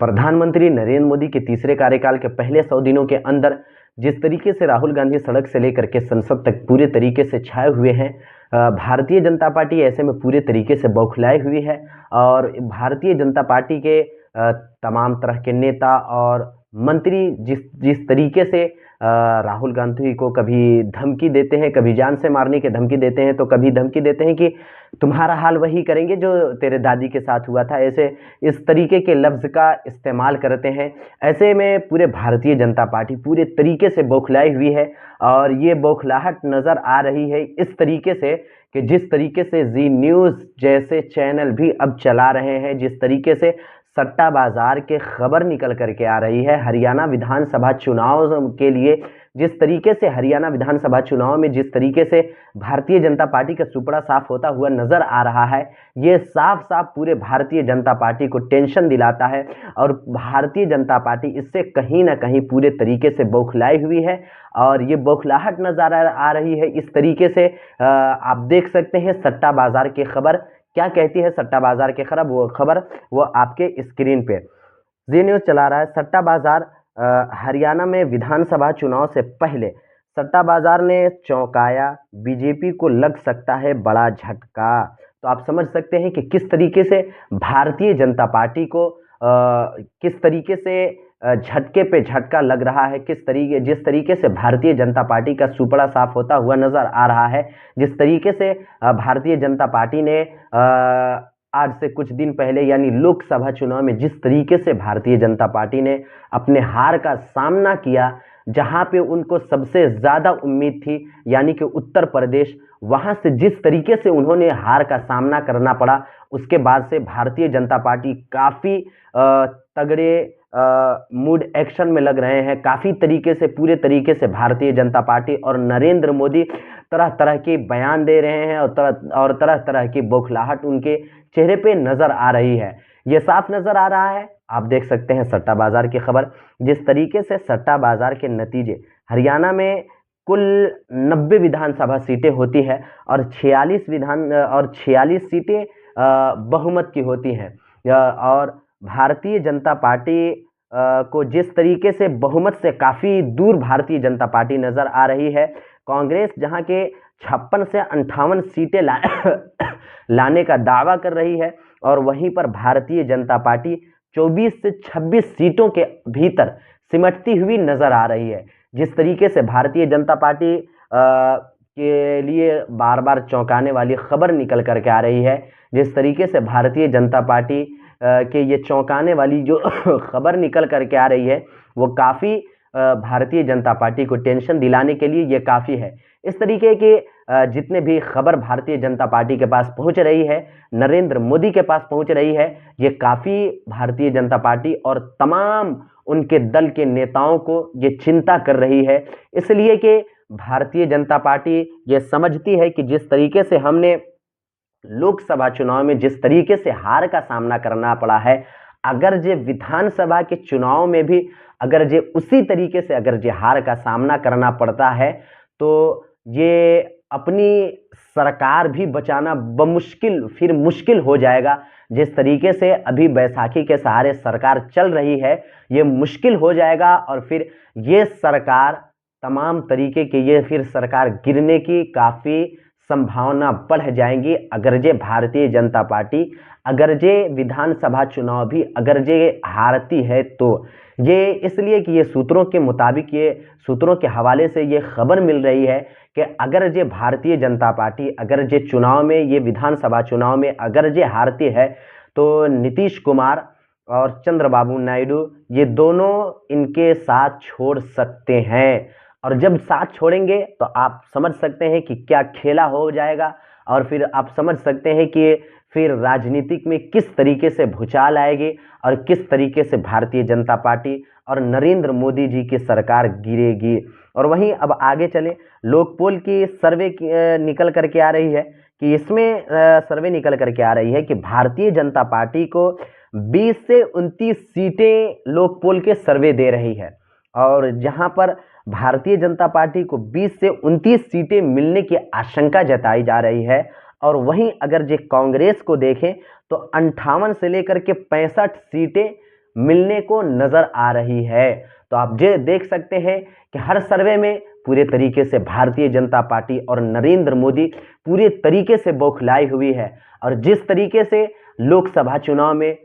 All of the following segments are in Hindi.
प्रधानमंत्री नरेंद्र मोदी के तीसरे कार्यकाल के पहले 100 दिनों के अंदर जिस तरीके से राहुल गांधी सड़क से लेकर के संसद तक पूरे तरीके से छाए हुए हैं, भारतीय जनता पार्टी ऐसे में पूरे तरीके से बौखलाई हुई है। और भारतीय जनता पार्टी के तमाम तरह के नेता और मंत्री जिस जिस तरीके से राहुल गांधी को कभी धमकी देते हैं, कभी जान से मारने की धमकी देते हैं, तो कभी धमकी देते हैं कि तुम्हारा हाल वही करेंगे जो तेरे दादी के साथ हुआ था। ऐसे इस तरीके के लफ्ज़ का इस्तेमाल करते हैं। ऐसे में पूरे भारतीय जनता पार्टी पूरे तरीके से बौखलाई हुई है और ये बौखलाहट नज़र आ रही है इस तरीके से कि जिस तरीके से जी न्यूज़ जैसे चैनल भी अब चला रहे हैं, जिस तरीके से सट्टा बाजार के खबर निकल करके आ रही है हरियाणा विधानसभा चुनाव के लिए, जिस तरीके से हरियाणा विधानसभा चुनाव में जिस तरीके से भारतीय जनता पार्टी का सुपड़ा साफ होता हुआ नजर आ रहा है, ये साफ साफ पूरे भारतीय जनता पार्टी को टेंशन दिलाता है। और भारतीय जनता पार्टी इससे कहीं ना कहीं पूरे तरीके से बौखलाई हुई है और ये बौखलाहट नजर आ रही है इस तरीके से। आप देख सकते हैं सट्टा बाजार की खबर क्या कहती है। सट्टा बाजार की खबर वो आपके स्क्रीन पे जी न्यूज़ चला रहा है। सट्टा बाजार हरियाणा में विधानसभा चुनाव से पहले सट्टा बाजार ने चौंकाया, बीजेपी को लग सकता है बड़ा झटका। तो आप समझ सकते हैं कि किस तरीके से भारतीय जनता पार्टी को किस तरीके से झटके पे झटका लग रहा है, जिस तरीके से भारतीय जनता पार्टी का सुपड़ा साफ होता हुआ नजर आ रहा है, जिस तरीके से भारतीय जनता पार्टी ने आज से कुछ दिन पहले यानी लोकसभा चुनाव में जिस तरीके से भारतीय जनता पार्टी ने अपने हार का सामना किया, जहां पे उनको सबसे ज़्यादा उम्मीद थी यानी कि उत्तर प्रदेश, वहां से जिस तरीके से उन्होंने हार का सामना करना पड़ा, उसके बाद से भारतीय जनता पार्टी काफ़ी तगड़े मूड एक्शन में लग रहे हैं। काफ़ी तरीके से पूरे तरीके से भारतीय जनता पार्टी और नरेंद्र मोदी तरह तरह के बयान दे रहे हैं और तरह तरह की बौखलाहट उनके चेहरे पे नज़र आ रही है। ये साफ नज़र आ रहा है। आप देख सकते हैं सट्टा बाजार की खबर, जिस तरीके से सट्टा बाजार के नतीजे हरियाणा में कुल 90 विधानसभा सीटें होती है और 46 सीटें बहुमत की होती हैं। और भारतीय जनता पार्टी को जिस तरीके से बहुमत से काफ़ी दूर भारतीय जनता पार्टी नज़र आ रही है। कांग्रेस जहां के 56 से 58 सीटें लाने का दावा कर रही है और वहीं पर भारतीय जनता पार्टी 24 से 26 सीटों के भीतर सिमटती हुई नजर आ रही है। जिस तरीके से भारतीय जनता पार्टी के लिए बार बार चौंकाने वाली खबर निकल करके आ रही है, जिस तरीके से भारतीय जनता पार्टी के ये चौंकाने वाली जो खबर निकल करके आ रही है, वो काफ़ी भारतीय जनता पार्टी को टेंशन दिलाने के लिए ये काफ़ी है। इस तरीके के जितने भी खबर भारतीय जनता पार्टी के पास पहुंच रही है, नरेंद्र मोदी के पास पहुंच रही है, ये काफ़ी भारतीय जनता पार्टी और तमाम उनके दल के नेताओं को ये चिंता कर रही है। इसलिए कि भारतीय जनता पार्टी ये समझती है कि जिस तरीके से हमने लोकसभा चुनाव में जिस तरीके से हार का सामना करना पड़ा है, अगर जे विधानसभा के चुनाव में भी अगर जे उसी तरीके से अगर जे हार का सामना करना पड़ता है, तो ये अपनी सरकार भी बचाना फिर मुश्किल हो जाएगा। जिस तरीके से अभी बैसाखी के सहारे सरकार चल रही है, ये मुश्किल हो जाएगा और फिर ये सरकार तमाम तरीके के ये फिर सरकार गिरने की काफ़ी संभावना बढ़ जाएंगी अगर जे भारतीय जनता पार्टी अगर जे विधानसभा चुनाव भी अगर जे हारती है। तो ये इसलिए कि ये सूत्रों के मुताबिक, ये सूत्रों के हवाले से ये खबर मिल रही है कि अगर जे भारतीय जनता पार्टी अगर जे चुनाव में ये विधानसभा चुनाव में अगर जे हारती है, तो नीतीश कुमार और चंद्रबाबू नायडू ये दोनों इनके साथ छोड़ सकते हैं। और जब साथ छोड़ेंगे तो आप समझ सकते हैं कि क्या खेला हो जाएगा और फिर आप समझ सकते हैं कि फिर राजनीतिक में किस तरीके से भूचाल आएगी और किस तरीके से भारतीय जनता पार्टी और नरेंद्र मोदी जी की सरकार गिरेगी। और वहीं अब आगे चले, लोकपोल की सर्वे निकल करके आ रही है कि इसमें सर्वे निकल करके आ रही है कि भारतीय जनता पार्टी को 20 से 29 सीटें लोकपोल के सर्वे दे रही है और जहां पर भारतीय जनता पार्टी को 20 से 29 सीटें मिलने की आशंका जताई जा रही है। और वहीं अगर जो कांग्रेस को देखें तो 58 से लेकर के 65 सीटें मिलने को नजर आ रही है। तो आप जे देख सकते हैं कि हर सर्वे में पूरे तरीके से भारतीय जनता पार्टी और नरेंद्र मोदी पूरे तरीके से बौखलाई हुई है। और जिस तरीके से लोकसभा चुनाव में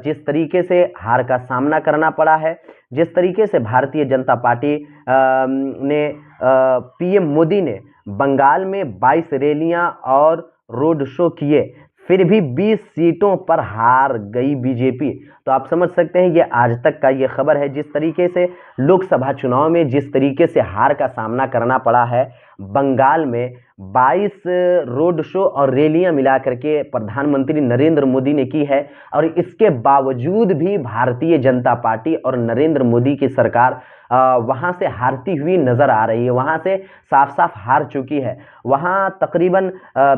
जिस तरीके से हार का सामना करना पड़ा है, जिस तरीके से भारतीय जनता पार्टी ने पीएम मोदी ने बंगाल में 22 रैलियां और रोड शो किए, फिर भी 20 सीटों पर हार गई बीजेपी। तो आप समझ सकते हैं ये आज तक का ये खबर है। जिस तरीके से लोकसभा चुनाव में जिस तरीके से हार का सामना करना पड़ा है, बंगाल में 22 रोड शो और रैलियां मिलाकर के प्रधानमंत्री नरेंद्र मोदी ने की है, और इसके बावजूद भी भारतीय जनता पार्टी और नरेंद्र मोदी की सरकार वहां से हारती हुई नजर आ रही है, वहां से साफ साफ हार चुकी है। वहां तकरीबन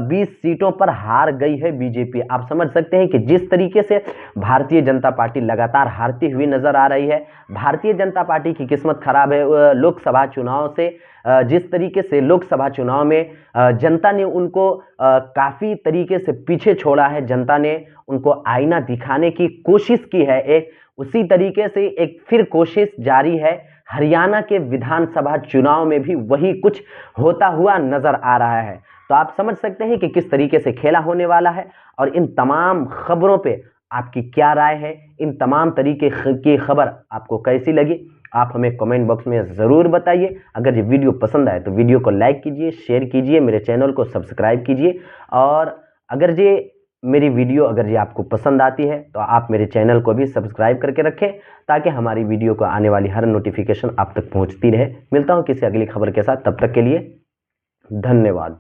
20 सीटों पर हार गई है बीजेपी। आप समझ सकते हैं कि जिस तरीके से भारतीय जनता पार्टी लगातार हारती हुई नजर आ रही है, भारतीय जनता पार्टी की किस्मत खराब है। लोकसभा चुनाव से जिस तरीके से लोकसभा चुनाव में जनता ने उनको काफी तरीके से पीछे छोड़ा है, जनता ने उनको आईना दिखाने की कोशिश की है, एक उसी तरीके से एक फिर कोशिश जारी है। हरियाणा के विधानसभा चुनाव में भी वही कुछ होता हुआ नजर आ रहा है। तो आप समझ सकते हैं कि किस तरीके से खेला होने वाला है। और इन तमाम खबरों पे आपकी क्या राय है, इन तमाम तरीके की खबर आपको कैसी लगी, आप हमें कमेंट बॉक्स में ज़रूर बताइए। अगर ये वीडियो पसंद आए तो वीडियो को लाइक कीजिए, शेयर कीजिए, मेरे चैनल को सब्सक्राइब कीजिए। और अगर ये मेरी वीडियो अगर ये आपको पसंद आती है तो आप मेरे चैनल को भी सब्सक्राइब करके रखें, ताकि हमारी वीडियो को आने वाली हर नोटिफिकेशन आप तक पहुंचती रहे। मिलता हूं किसी अगली खबर के साथ, तब तक के लिए धन्यवाद।